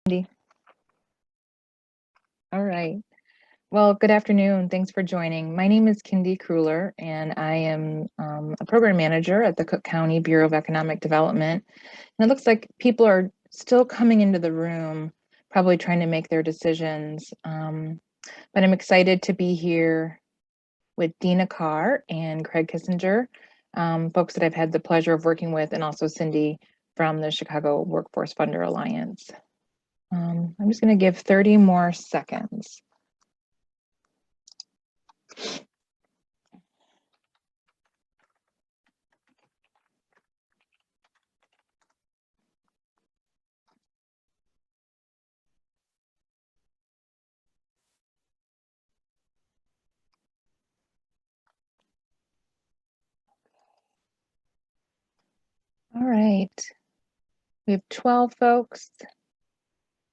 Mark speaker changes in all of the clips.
Speaker 1: Andy. All right. Well, good afternoon. Thanks for joining. My name is Kindy Kruller, and I am a program manager at the Cook County Bureau of Economic Development. And it looks like people are still coming into the room, probably trying to make their decisions. But I'm excited to be here with Dina Carr and Craig Kissinger, folks that I've had the pleasure of working with, and also Cindy from the Chicago Workforce Funder Alliance. I'm just going to give 30 more seconds. All right. We have 12 folks.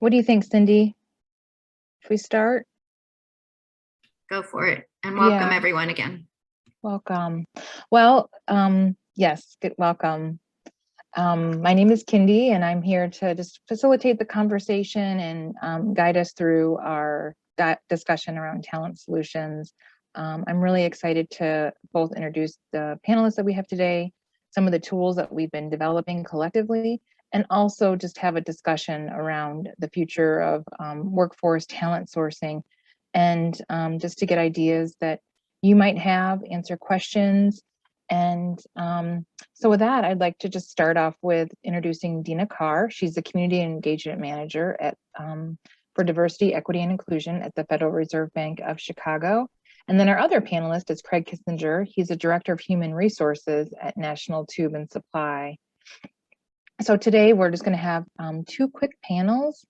Speaker 1: What do you think, Cindy? Should we start?
Speaker 2: Go for it. And welcome everyone again.
Speaker 1: Welcome. Well, yes, welcome. My name is Kindy, and I'm here to just facilitate the conversation and guide us through our discussion around talent solutions. I'm really excited to both introduce the panelists that we have today, some of the tools that we've been developing collectively, and also just have a discussion around the future of workforce talent sourcing, and just to get ideas that you might have, answer questions. And so with that, I'd like to just start off with introducing Dina Carr. She's the Community Engagement Manager at for Diversity, Equity, and Inclusion at the Federal Reserve Bank of Chicago. And then our other panelist is Craig Kissinger. He's the Director of Human Resources at National Tube and Supply. So today we're just going to have two quick panels,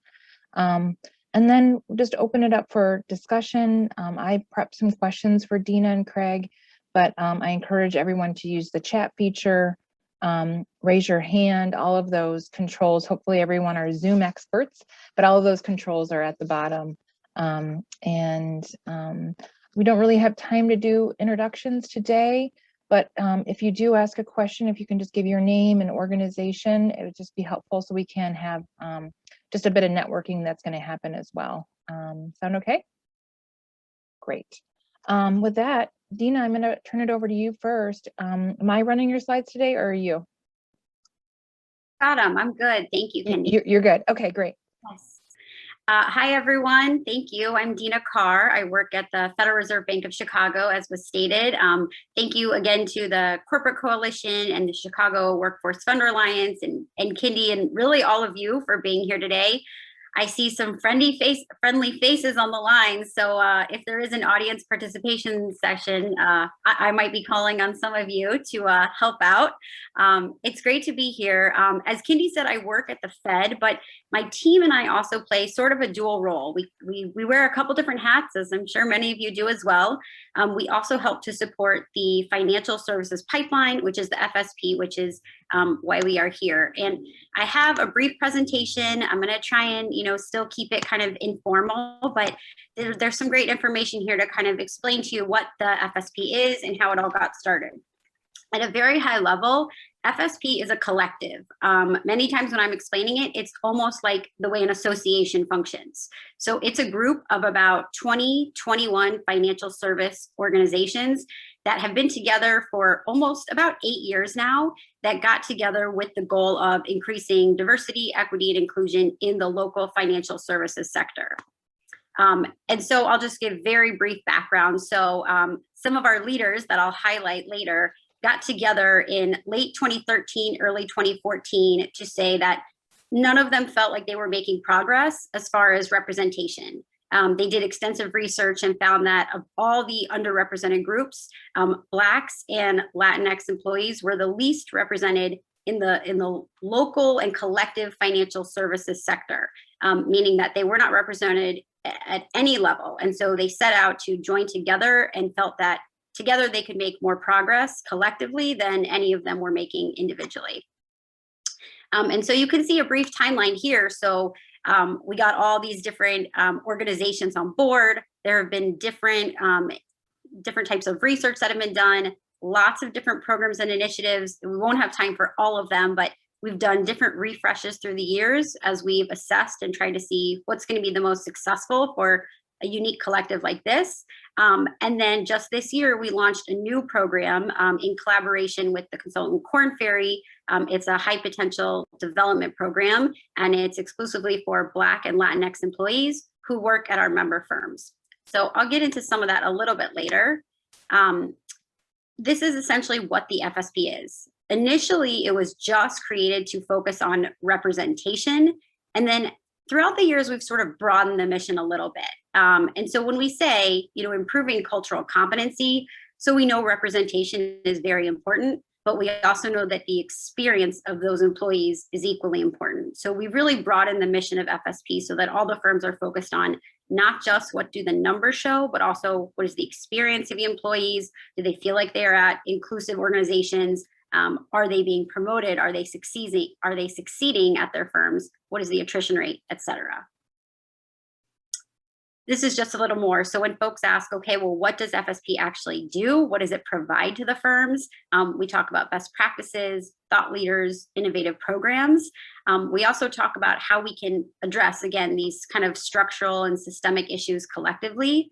Speaker 1: and then just open it up for discussion. I prepped some questions for Dina and Craig, but I encourage everyone to use the chat feature, raise your hand, all of those controls. Hopefully everyone are Zoom experts, but all of those controls are at the bottom. We don't really have time to do introductions today, but if you do ask a question, if you can just give your name and organization, it would just be helpful so we can have just a bit of networking that's going to happen as well. Sound okay? Great. With that, Dina, I'm going to turn it over to you first. Am I running your slides today, or are you?
Speaker 2: Got them. I'm good. Thank you, Kindy.
Speaker 1: You're good. Okay, great.
Speaker 2: Yes. Hi, everyone. Thank you. I'm Dina Carr. I work at the Federal Reserve Bank of Chicago, as was stated. Thank you again to the Corporate Coalition and the Chicago Workforce Funder Alliance and Kindy and really all of you for being here today. I see some friendly faces on the line. So if there is an audience participation session, I might be calling on some of you to help out. It's great to be here. As Kindy said, I work at the Fed, but my team and I also play sort of a dual role. We wear a couple different hats, as I'm sure many of you do as well. We also help to support the financial services pipeline, which is the FSP, which is why we are here. And I have a brief presentation. I'm going to try and, still keep it kind of informal, but there's some great information here to kind of explain to you what the FSP is and how it all got started. At a very high level, FSP is a collective. Many times when I'm explaining it, it's almost like the way an association functions. So it's a group of about 21 financial service organizations that have been together for almost about 8 years now, that got together with the goal of increasing diversity, equity, and inclusion in the local financial services sector. And so I'll just give very brief background. So some of our leaders that I'll highlight later got together in late 2013, early 2014 to say that none of them felt like they were making progress as far as representation. They did extensive research and found that of all the underrepresented groups, Blacks and Latinx employees were the least represented in the local and collective financial services sector, meaning that they were not represented at any level. And so they set out to join together and felt that together they could make more progress collectively than any of them were making individually. And so you can see a brief timeline here. So we got all these different organizations on board. There have been different types of research that have been done, lots of different programs and initiatives. We won't have time for all of them, but We've done different refreshes through the years as we've assessed and tried to see what's going to be the most successful for a unique collective like this. And then just this year, we launched a new program in collaboration with the consultant Korn Ferry. It's a high potential development program, and it's exclusively for Black and Latinx employees who work at our member firms. So I'll get into some of that a little bit later. This is essentially what the FSP is. Initially, it was just created to focus on representation. And then throughout the years, we've sort of broadened the mission a little bit. And so when we say, improving cultural competency, so we know representation is very important, but we also know that the experience of those employees is equally important. So we really broadened the mission of FSP so that all the firms are focused on not just what do the numbers show, but also what is the experience of the employees? Do they feel like they're at inclusive organizations? Are they being promoted? Are they succeeding? Are they succeeding at their firms? What is the attrition rate, et cetera? This is just a little more. So when folks ask, okay, well, what does FSP actually do? What does it provide to the firms? We talk about best practices, thought leaders, innovative programs. We also talk about how we can address, again, these kind of structural and systemic issues collectively.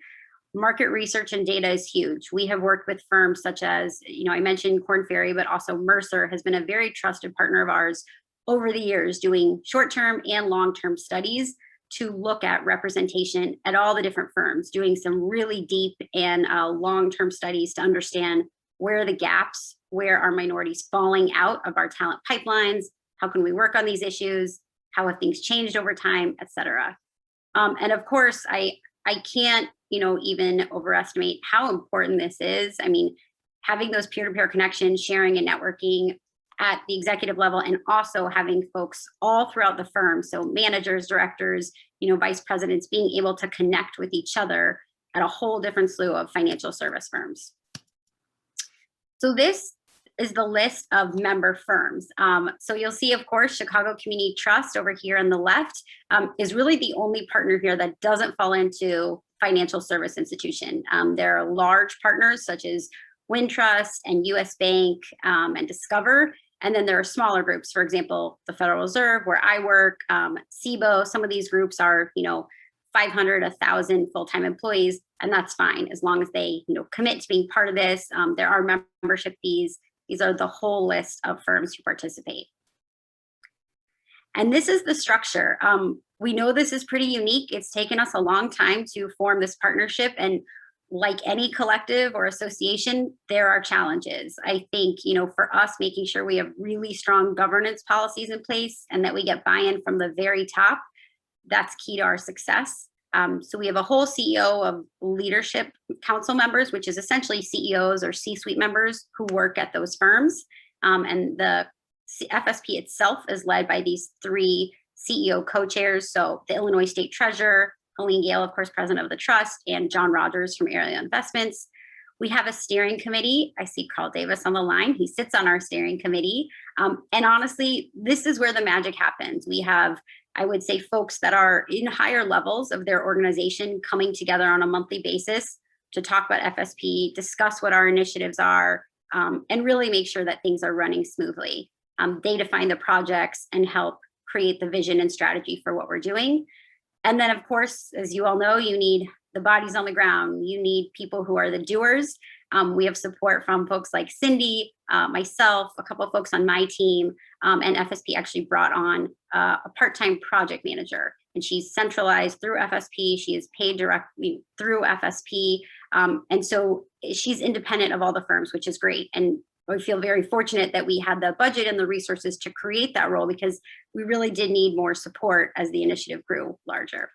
Speaker 2: Market research and data is huge. We have worked with firms such as, I mentioned Korn Ferry, but also Mercer has been a very trusted partner of ours over the years, doing short-term and long-term studies to look at representation at all the different firms, doing some really deep and long-term studies to understand where are the gaps, where are minorities falling out of our talent pipelines, how can we work on these issues, how have things changed over time, et cetera. And of course, I can't even overestimate how important this is. I mean, having those peer-to-peer connections, sharing and networking at the executive level, and also having folks all throughout the firm, so managers, directors, vice presidents, being able to connect with each other at a whole different slew of financial service firms. So this is the list of member firms. So you'll see, of course, Chicago Community Trust over here on the left is really the only partner here that doesn't fall into financial service institution. There are large partners such as Wintrust and US Bank and Discover. And then there are smaller groups, for example, the Federal Reserve, where I work, SIBO. Some of these groups are, 500, 1,000 full-time employees, and that's fine as long as they, commit to being part of this. There are membership fees. These are the whole list of firms who participate. And this is the structure. We know this is pretty unique. It's taken us a long time to form this partnership, and like any collective or association, there are challenges. I think, for us, making sure we have really strong governance policies in place and that we get buy-in from the very top, that's key to our success. So we have a whole CEO of leadership council members, which is essentially CEOs or C-suite members who work at those firms. And the FSP itself is led by these 3 CEO co-chairs. So the Illinois State Treasurer, Helene Gale, of course, president of the trust, and John Rogers from Area Investments. We have a steering committee. I see Carl Davis on the line. He sits on our steering committee. And honestly, this is where the magic happens. We have, I would say, folks that are in higher levels of their organization coming together on a monthly basis to talk about FSP, discuss what our initiatives are, and really make sure that things are running smoothly. They define the projects and help create the vision and strategy for what we're doing. And then, of course, as you all know, you need the bodies on the ground. You need people who are the doers. We have support from folks like Cindy, myself, a couple of folks on my team, and FSP actually brought on a part-time project manager, and she's centralized through FSP. She is paid directly through FSP. And so she's independent of all the firms, which is great. And we feel very fortunate that we had the budget and the resources to create that role, because we really did need more support as the initiative grew larger.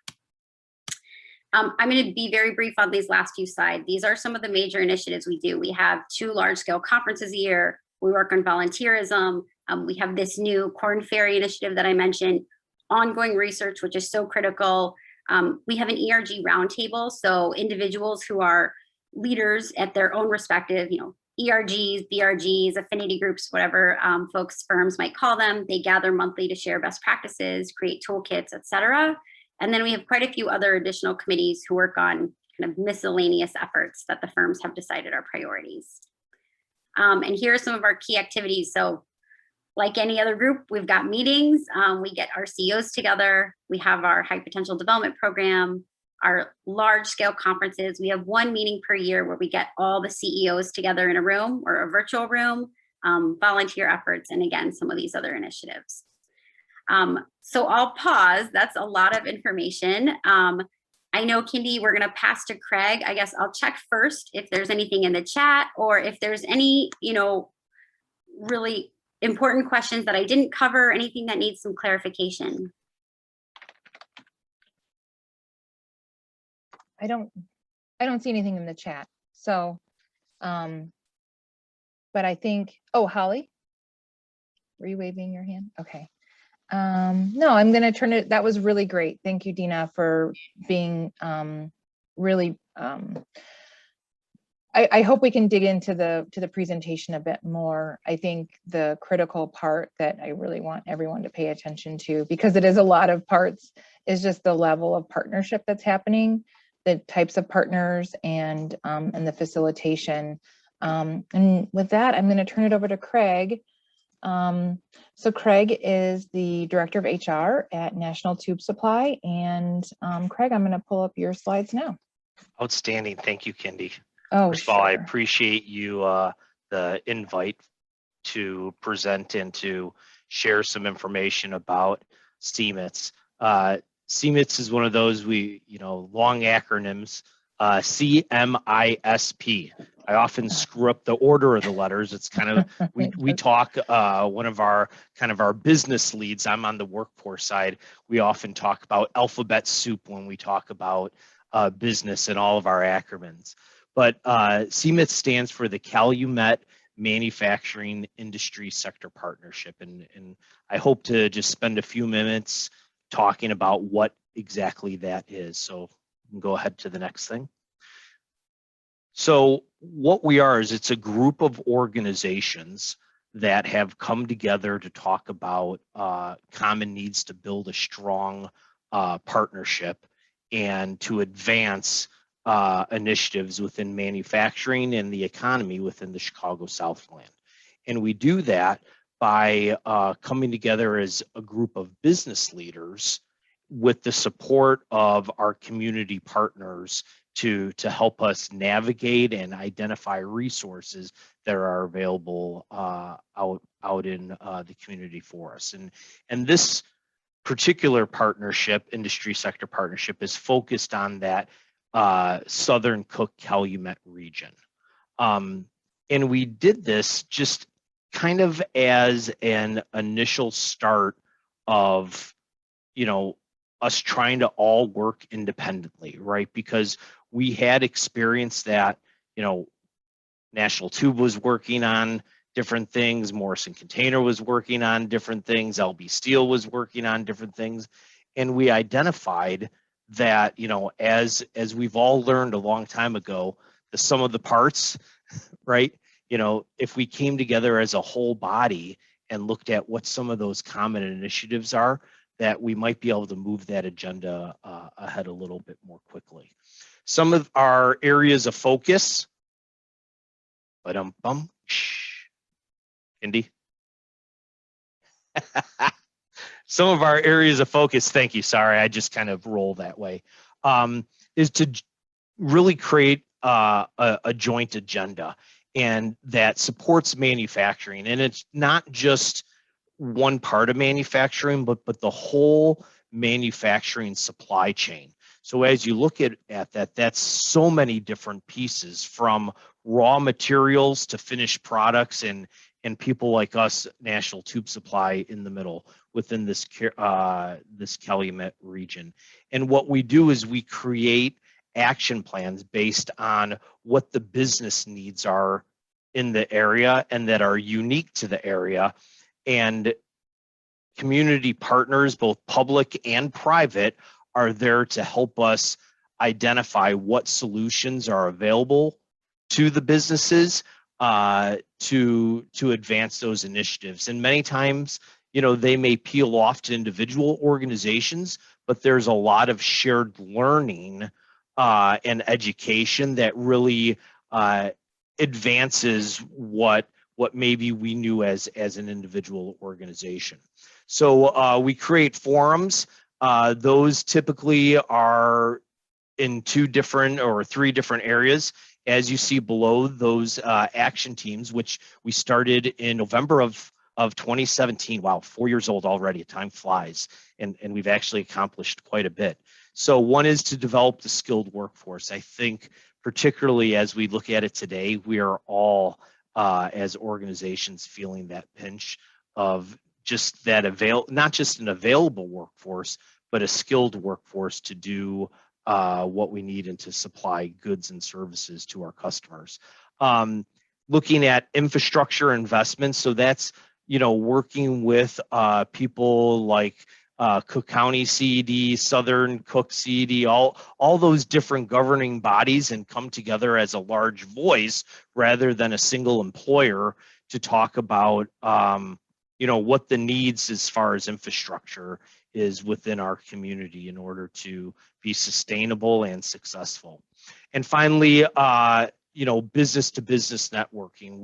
Speaker 2: I'm going to be very brief on these last few slides. These are some of the major initiatives we do. We have 2 large-scale conferences a year. We work on volunteerism. We have this new Korn Ferry initiative that I mentioned, ongoing research, which is so critical. We have an ERG roundtable, so individuals who are leaders at their own respective, ERGs, BRGs, affinity groups, whatever folks, firms might call them. They gather monthly to share best practices, create toolkits, et cetera. And then we have quite a few other additional committees who work on kind of miscellaneous efforts that the firms have decided are priorities. And here are some of our key activities. So Like any other group, we've got meetings. We get our CEOs together. We have our high potential development program, our large scale conferences. We have one meeting per year where we get all the CEOs together in a room or a virtual room, volunteer efforts, and again, some of these other initiatives. So I'll pause. That's a lot of information. I know, Kindy, we're going to pass to Craig. I guess I'll check first if there's anything in the chat or if there's any, really important questions that I didn't cover, anything that needs some clarification.
Speaker 1: I don't see anything in the chat. So, but I think, oh, Holly, were you waving your hand? Okay. No, I'm going to turn it. That was really great. Thank you, Dina, for being really, I hope we can dig into the presentation a bit more. I think the critical part that I really want everyone to pay attention to, because it is a lot of parts, is just the level of partnership that's happening, the types of partners, and the facilitation. And with that, I'm going to turn it over to Craig. So Craig is the Director of HR at National Tube Supply. And Craig, I'm going to pull up your slides now.
Speaker 3: Outstanding. Thank you, Kindy.
Speaker 1: Oh,
Speaker 3: First of all, I
Speaker 1: sure.
Speaker 3: appreciate you the invite to present and to share some information about CMITS. CMITS is one of those long acronyms. CMISP. I often screw up the order of the letters. It's kind of we talk one of our business leads. I'm on the workforce side. We often talk about alphabet soup when we talk about business and all of our acronyms. But CMIT stands for the Calumet Manufacturing Industry Sector Partnership. And I hope to just spend a few minutes talking about what exactly that is. So we can go ahead to the next thing. So what we are is it's a group of organizations that have come together to talk about common needs to build a strong partnership and to advance initiatives within manufacturing and the economy within the Chicago Southland. And we do that by coming together as a group of business leaders with the support of our community partners to help us navigate and identify resources that are available out in the community for us. And this particular partnership, industry sector partnership, is focused on that Southern Cook-Calumet region. And we did this just kind of as an initial start of, us trying to all work independently, right? Because we had experienced that, National Tube was working on different things, Morrison Container was working on different things, LB Steel was working on different things. And we identified that, as we've all learned a long time ago, the sum of the parts, right? If we came together as a whole body and looked at what some of those common initiatives are, that we might be able to move that agenda ahead a little bit more quickly. Some of our areas of focus, Indy. Some of our areas of focus, thank you, sorry, I just kind of roll that way, is to really create a joint agenda and that supports manufacturing. And it's not just one part of manufacturing, but the whole manufacturing supply chain. So as you look at that, that's so many different pieces, from raw materials to finished products, and people like us, National Tube Supply, in the middle within this Calumet region. And what we do is we create action plans based on what the business needs are in the area and that are unique to the area. And community partners, both public and private, are there to help us identify what solutions are available to the businesses to advance those initiatives. And many times, they may peel off to individual organizations, but there's a lot of shared learning and education that really advances what what maybe we knew as an individual organization. So we create forums. Those typically are in 2 different or 3 different areas. As you see below, those action teams, which we started in November of 2017. Wow, 4 years old already. Time flies, and we've actually accomplished quite a bit. So one is to develop the skilled workforce. I think particularly as we look at it today, we are all as organizations feeling that pinch of just that not just an available workforce, but a skilled workforce to do what we need and to supply goods and services to our customers. Looking at infrastructure investments, so that's, you know, working with people like Cook County CED, Southern Cook CED, all those different governing bodies, and come together as a large voice rather than a single employer to talk about, you know, what the needs as far as infrastructure is within our community in order to be sustainable and successful. And finally, you know, business to business networking.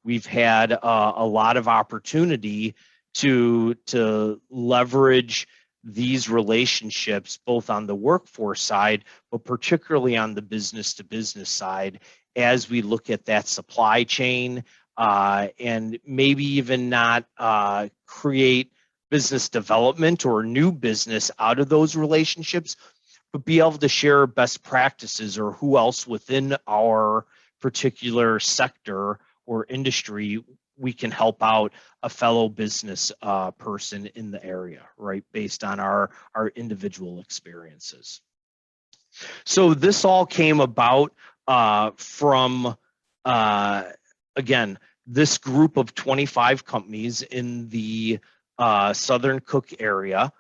Speaker 3: We've had a lot of opportunity to leverage these relationships, both on the workforce side, but particularly on the business to business side, as we look at that supply chain, and maybe even not create business development or new business out of those relationships, but be able to share best practices or who else within our particular sector or industry we can help out a fellow business person in the area, right, based on our individual experiences. So this all came about from, again, this group of 25 companies in the Southern Cook area.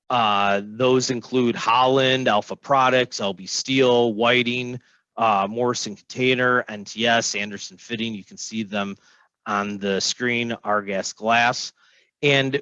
Speaker 3: Those include Holland, Alpha Products, LB Steel, Whiting, Morrison Container, NTS, Anderson Fitting. You can see them on the screen, Argas Glass. And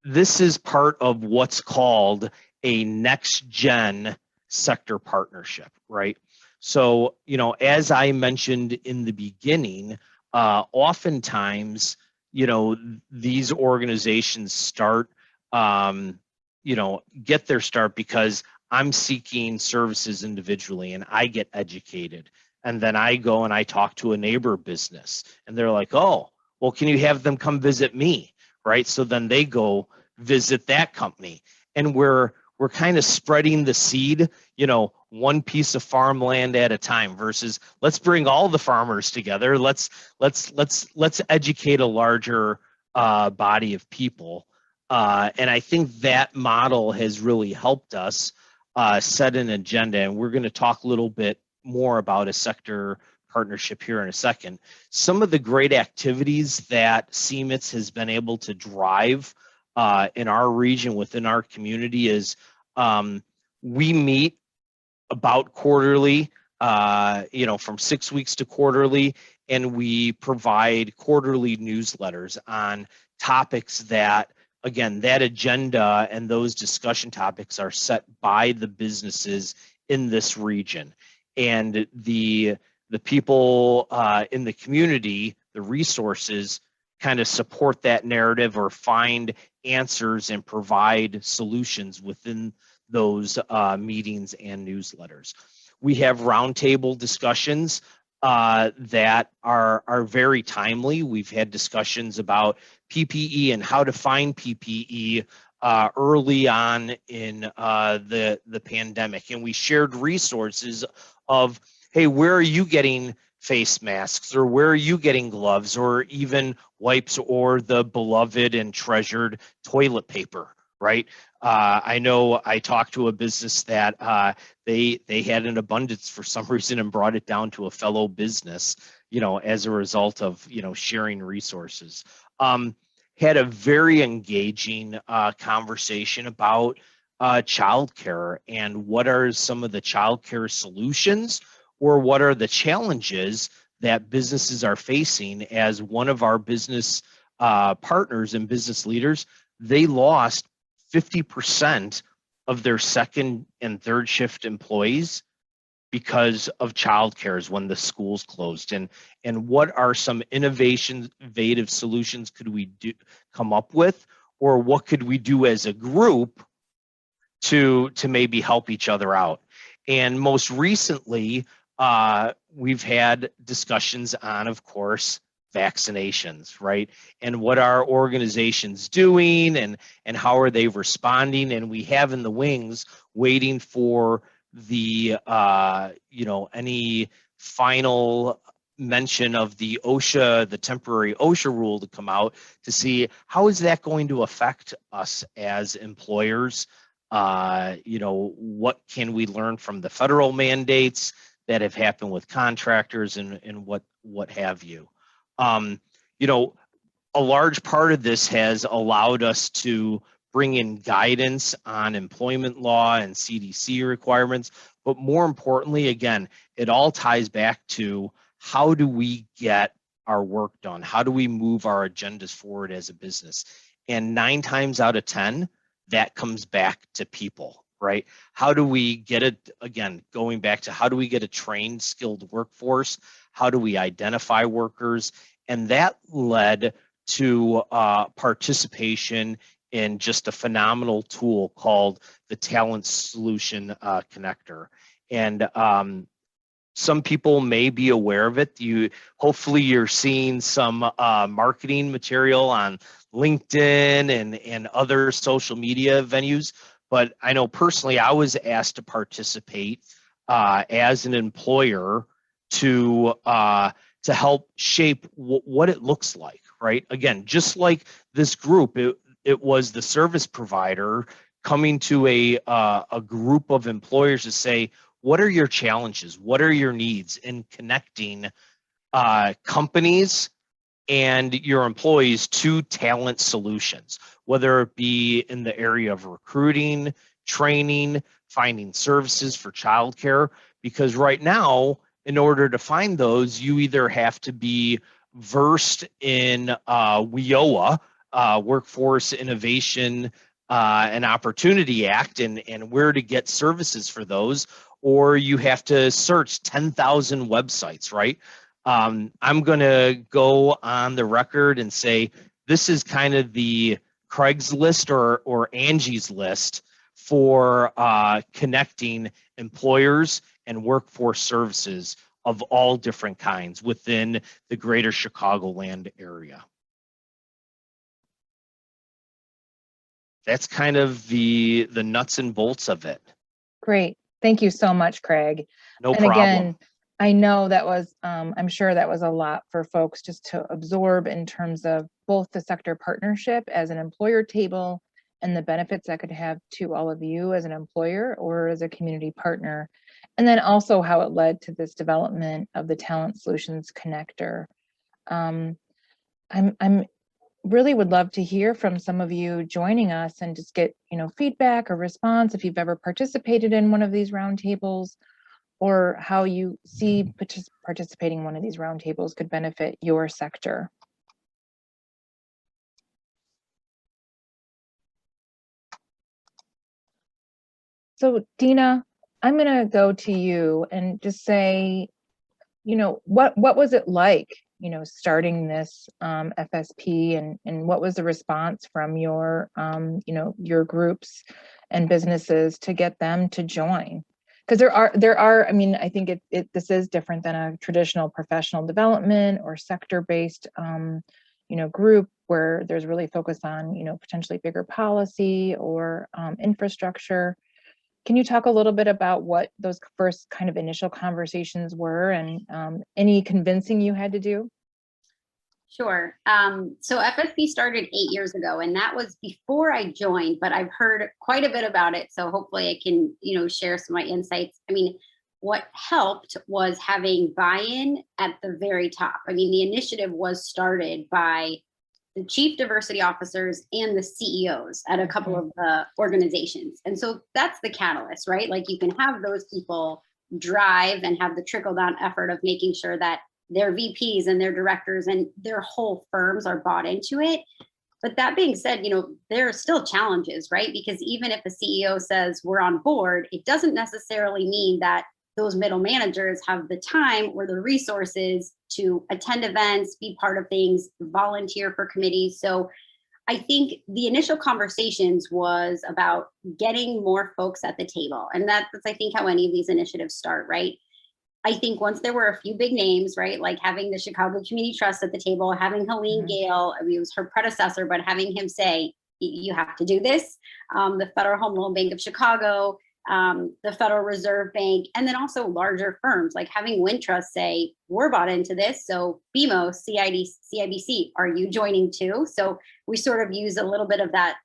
Speaker 3: this is part of what's called a next gen sector partnership, right? So, you know, as I mentioned in the beginning, oftentimes, you know, these organizations start, you know, get their start because I'm seeking services individually and I get educated. And then I go and I talk to a neighbor business and they're like, oh, well, can you have them come visit me, right? So then they go visit that company. And we're kind of spreading the seed, you know, one piece of farmland at a time versus let's bring all the farmers together. Let's educate a larger body of people. And I think that model has really helped us set an agenda. And we're going to talk a little bit more about a sector partnership here in a second. Some of the great activities that CMITS has been able to drive in our region, within our community, is we meet about quarterly, you know, from 6 weeks to quarterly, and we provide quarterly newsletters on topics that, again, that agenda and those discussion topics are set by the businesses in this region. And the people in the community, the resources, kind of support that narrative or find answers and provide solutions within those meetings and newsletters. We have roundtable discussions that are very timely. We've had discussions about PPE and how to find PPE early on in the pandemic, and we shared resources of, hey, where are you getting face masks, or where are you getting gloves, or even wipes, or the beloved and treasured toilet paper, right? I know I talked to a business that they had an abundance for some reason and brought it down to a fellow business, you know, as a result of, you know, sharing resources. Had a very engaging conversation about childcare and what are some of the childcare solutions, or what are the challenges that businesses are facing. As one of our business partners and business leaders, they lost 50% of their second and third shift employees because of childcare when the schools closed, and what are some innovative solutions could we come up with, or what could we do as a group to maybe help each other out. And most recently, we've had discussions on, of course, vaccinations, right? And what are organizations doing, and how are they responding? And we have in the wings waiting for the any final mention of the OSHA, the temporary OSHA rule to come out, to see how is that going to affect us as employers. What can we learn from the federal mandates that have happened with contractors, and what have you. A large part of this has allowed us to bring in guidance on employment law and CDC requirements. But more importantly, again, it all ties back to how do we get our work done? How do we move our agendas forward as a business? And 9 times out of 10, that comes back to people, right? How do we get it, again, going back to how do we get a trained, skilled workforce? How do we identify workers? And that led to participation in just a phenomenal tool called the Talent Solution Connector. And some people may be aware of it. Hopefully you're seeing some marketing material on LinkedIn and other social media venues. But I know personally, I was asked to participate as an employer to help shape what it looks like, right? Again, just like this group, it was the service provider coming to a group of employers to say, what are your challenges? What are your needs? In connecting companies and your employees to talent solutions, whether it be in the area of recruiting, training, finding services for childcare. Because right now, in order to find those, you either have to be versed in WIOA, Workforce Innovation and Opportunity Act, and where to get services for those, or you have to search 10,000 websites, right? I'm going to go on the record and say this is kind of the Craigslist or Angie's List for connecting employers and workforce services of all different kinds within the greater Chicagoland area. That's kind of the nuts and bolts of it.
Speaker 1: Great. Thank you so much, Craig.
Speaker 3: No
Speaker 1: and
Speaker 3: problem.
Speaker 1: Again, I know that was, I'm sure that was a lot for folks just to absorb in terms of both the sector partnership as an employer table and the benefits that could have to all of you as an employer or as a community partner. And then also how it led to this development of the Talent Solutions Connector. I'm really would love to hear from some of you joining us and just get, feedback or response if you've ever participated in one of these roundtables, or how you see participating in one of these roundtables could benefit your sector. So Dina, I'm going to go to you and just say, what was it like, starting this FSP, and what was the response from your, your groups and businesses to get them to join? Because there are, I mean, I think this is different than a traditional professional development or sector-based, group where there's really focus on, potentially bigger policy or infrastructure. Can you talk a little bit about what those first kind of initial conversations were, and any convincing you had to do?
Speaker 2: Sure. So FSP started 8 years ago, and that was before I joined, but I've heard quite a bit about it. So hopefully I can, share some of my insights. I mean, what helped was having buy-in at the very top. I mean, the initiative was started by the chief diversity officers and the CEOs at a couple of the organizations. And so that's the catalyst, right? Like you can have those people drive and have the trickle down effort of making sure that their VPs and their directors and their whole firms are bought into it. But that being said, there are still challenges, right? Because even if the CEO says we're on board, it doesn't necessarily mean that those middle managers have the time or the resources to attend events, be part of things, volunteer for committees. So I think the initial conversations was about getting more folks at the table. And that's, I think, how any of these initiatives start, right? I think once there were a few big names, right, like having the Chicago Community Trust at the table, having Helene Gale, I mean, it was her predecessor, but having him say, you have to do this, the Federal Home Loan Bank of Chicago, the Federal Reserve Bank, and then also larger firms like having Wintrust say, we're bought into this. So BMO, CIBC, are you joining too? So we sort of use a little bit of that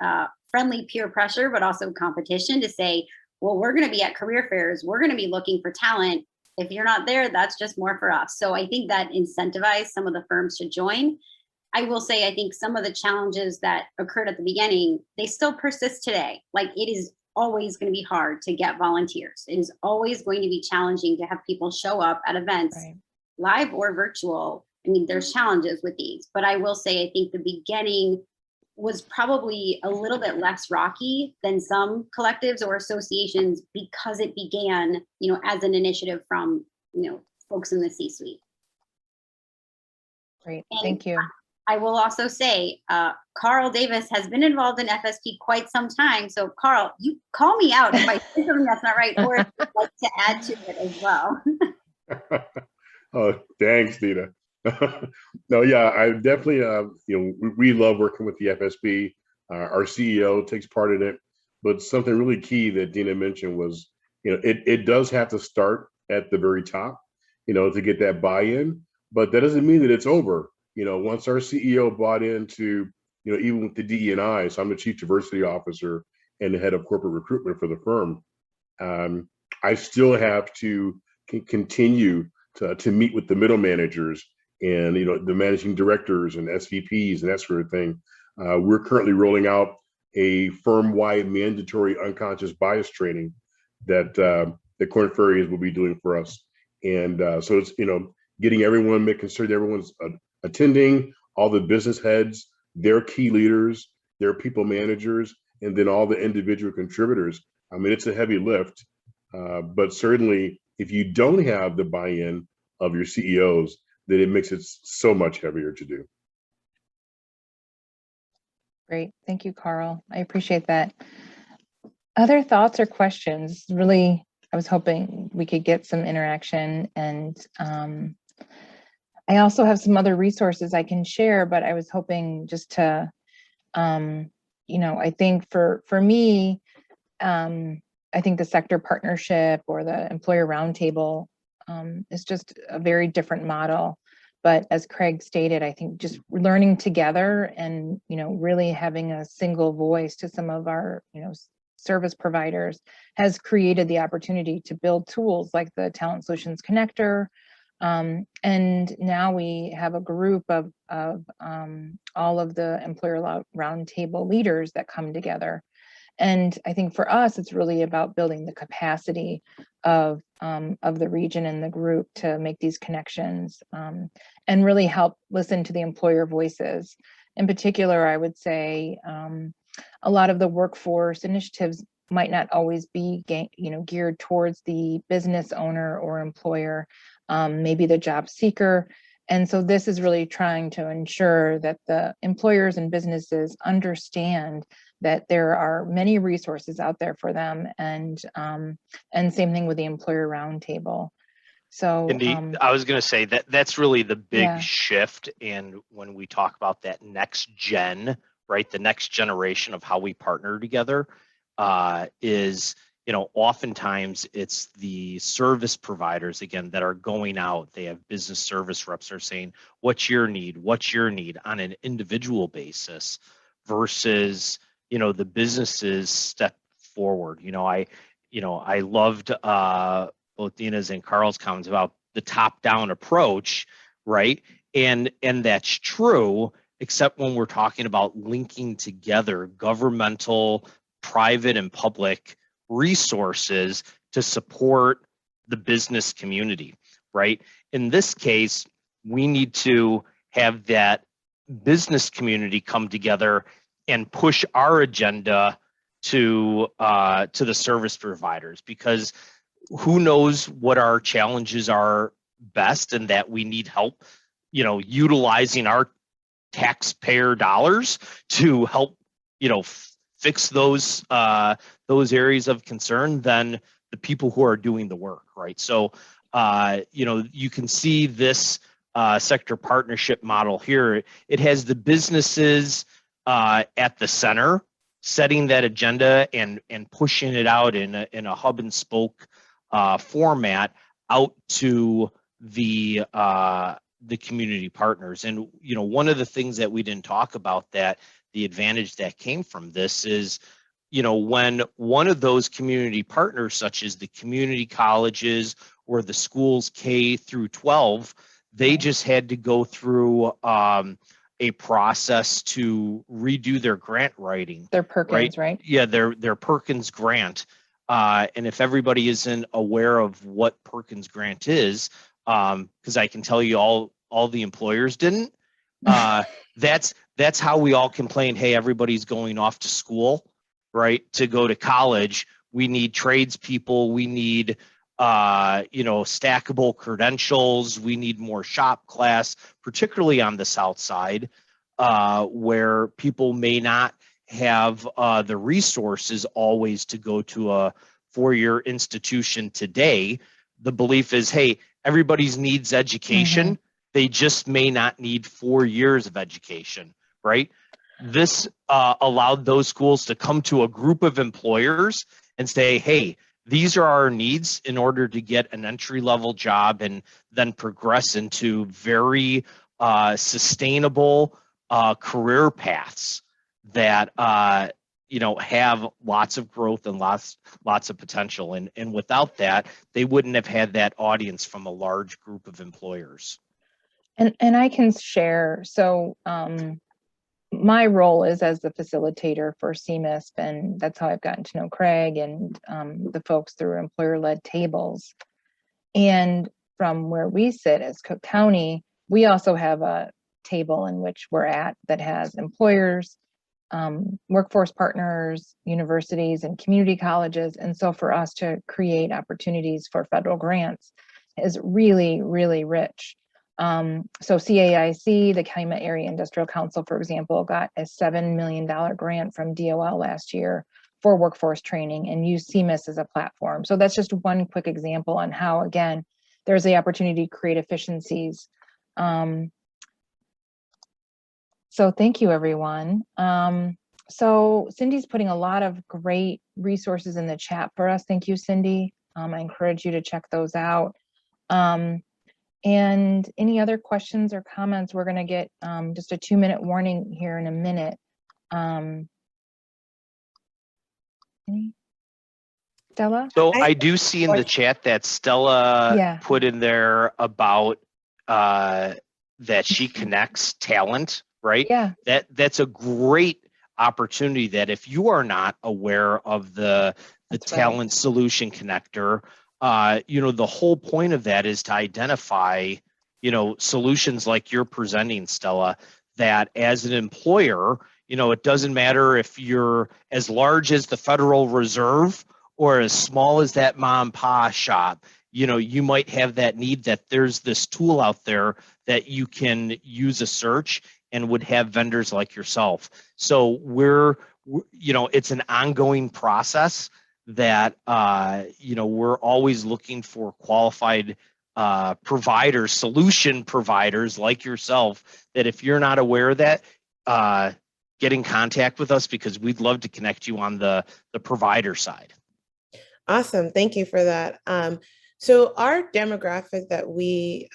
Speaker 2: friendly peer pressure, but also competition to say, well, we're going to be at career fairs. We're going to be looking for talent. If you're not there, that's just more for us. So I think that incentivized some of the firms to join. I will say, I think some of the challenges that occurred at the beginning, they still persist today. Like, it is always going to be hard to get volunteers. It is always going to be challenging to have people show up at events,
Speaker 1: Right.
Speaker 2: live or virtual. I mean, there's challenges with these, but I will say, I think the beginning was probably a little bit less rocky than some collectives or associations because it began, as an initiative from, folks in the C-suite.
Speaker 1: Great,
Speaker 2: And
Speaker 1: thank you.
Speaker 2: I will also say, Carl Davis has been involved in FSP quite some time. So Carl, you call me out if I say something that's not right, or if you'd like to add to it as well.
Speaker 4: Oh, thanks, Dina. No, yeah, I definitely, we love working with the FSB. Our CEO takes part in it, but something really key that Dina mentioned was, it does have to start at the very top, to get that buy-in, but that doesn't mean that it's over. Once our CEO bought into, even with the DE&I, so I'm the Chief Diversity Officer and the head of corporate recruitment for the firm, I still have to continue to meet with the middle managers and the managing directors and SVPs and that sort of thing. We're currently rolling out a firm-wide mandatory unconscious bias training that the Korn Ferry will be doing for us. And so it's getting everyone, making sure that everyone's attending, all the business heads, their key leaders, their people managers, and then all the individual contributors. I mean, it's a heavy lift, but certainly if you don't have the buy-in of your CEOs, then it makes it so much heavier to do.
Speaker 1: Great, thank you, Carl. I appreciate that. Other thoughts or questions? Really, I was hoping we could get some interaction, and I also have some other resources I can share, but I was hoping just to, I think for me, I think the sector partnership or the employer roundtable is just a very different model. But as Craig stated, I think just learning together and, really having a single voice to some of our, service providers has created the opportunity to build tools like the Talent Solutions Connector. And now we have a group of all of the employer roundtable leaders that come together. And I think for us, it's really about building the capacity of the region and the group to make these connections and really help listen to the employer voices. In particular, I would say a lot of the workforce initiatives might not always be geared towards the business owner or employer, maybe the job seeker. And so this is really trying to ensure that the employers and businesses understand that there are many resources out there for them, and same thing with the employer roundtable. So
Speaker 3: I was going to say that's really the big
Speaker 1: Yeah.
Speaker 3: shift. And when we talk about that next gen, right, the next generation of how we partner together is, oftentimes it's the service providers, again, that are going out. They have business service reps are saying, what's your need? What's your need on an individual basis versus, the businesses step forward. I loved both Dina's and Carl's comments about the top-down approach, right? And that's true, except when we're talking about linking together governmental, private, and public resources to support the business community, right? In this case, we need to have that business community come together and push our agenda to the service providers, because who knows what our challenges are best, and that we need help, utilizing our taxpayer dollars to help, fix those areas of concern than the people who are doing the work, right? So, you can see this sector partnership model here. It has the businesses at the center, setting that agenda and pushing it out in a hub and spoke format out to the community partners. And one of the things that we didn't talk about, that the advantage that came from this is, when one of those community partners, such as the community colleges or the schools K through 12, they just had to go through a process to redo their grant writing.
Speaker 1: Their Perkins, right?
Speaker 3: Yeah, their Perkins grant. And if everybody isn't aware of what Perkins grant is, because I can tell you all the employers didn't, that's how we all complain. Hey, everybody's going off to school, right? To go to college. We need tradespeople. We need stackable credentials. We need more shop class, particularly on the South Side, where people may not have the resources always to go to a four-year institution today. The belief is, hey, everybody's needs education. They just may not need 4 years of education, right? This allowed those schools to come to a group of employers and say, hey, these are our needs in order to get an entry-level job and then progress into very sustainable career paths that have lots of growth and lots of potential. And without that, they wouldn't have had that audience from a large group of employers.
Speaker 1: And I can share. So my role is as the facilitator for CMISP, and that's how I've gotten to know Craig and the folks through employer-led tables. And from where we sit as Cook County, we also have a table in which we're at that has employers, workforce partners, universities, and community colleges. And so for us to create opportunities for federal grants is really, really rich. So CAIC, the Calumet Area Industrial Council, for example, got a $7 million grant from DOL last year for workforce training and used CMIS as a platform. So that's just one quick example on how, again, there's the opportunity to create efficiencies. So thank you, everyone. So Cindy's putting a lot of great resources in the chat for us. Thank you, Cindy. I encourage you to check those out. And any other questions or comments, we're going to get just a 2-minute warning here in a minute. Stella?
Speaker 3: So I do see in the chat that Stella put in there about that she connects talent, right?
Speaker 1: Yeah.
Speaker 3: That's a great opportunity, that if you are not aware of the talent solution connector, the whole point of that is to identify, solutions like you're presenting, Stella, that as an employer, it doesn't matter if you're as large as the Federal Reserve or as small as that mom and pop shop, you might have that need, that there's this tool out there that you can use a search and would have vendors like yourself. So it's an ongoing process that, we're always looking for qualified providers, solution providers like yourself, that if you're not aware of that, get in contact with us, because we'd love to connect you on the provider side.
Speaker 5: Awesome. Thank you for that. So our demographic that we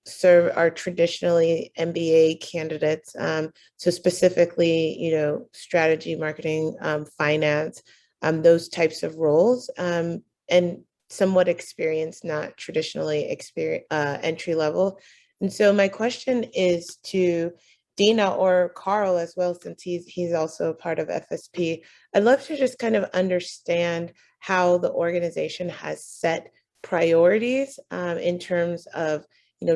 Speaker 5: serve are traditionally MBA candidates. So specifically, strategy, marketing, finance, those types of roles, and somewhat experienced, not traditionally entry level. And so my question is to Dina or Carl as well, since he's also a part of FSP. I'd love to just kind of understand how the organization has set priorities in terms of,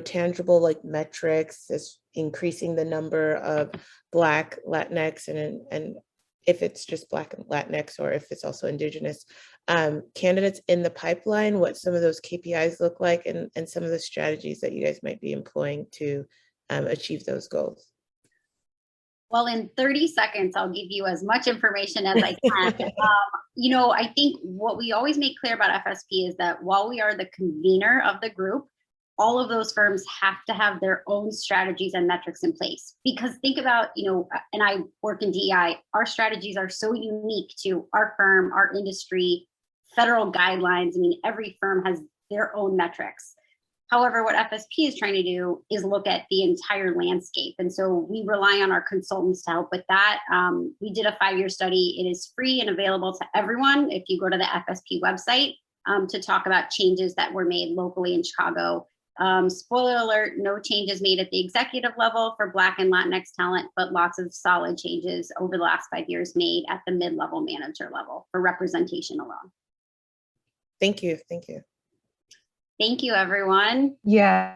Speaker 5: tangible like metrics, is increasing the number of Black, Latinx, and if it's just Black and Latinx or if it's also Indigenous candidates in the pipeline, what some of those KPIs look like, and some of the strategies that you guys might be employing to achieve those goals.
Speaker 2: Well, in 30 seconds, I'll give you as much information as I can. You know, I think what we always make clear about FSP is that while we are the convener of the group, all of those firms have to have their own strategies and metrics in place. Because think about, you know, and I work in DEI, our strategies are so unique to our firm, our industry, federal guidelines. I mean, every firm has their own metrics. However, what FSP is trying to do is look at the entire landscape. And so we rely on our consultants to help with that. We did a 5-year study. It is free and available to everyone if you go to the FSP website to talk about changes that were made locally in Chicago. Spoiler alert, no changes made at the executive level for Black and Latinx talent, but lots of solid changes over the last 5 years made at the mid-level manager level for representation alone.
Speaker 5: Thank you. Thank you.
Speaker 2: Thank you, everyone.
Speaker 1: Yeah.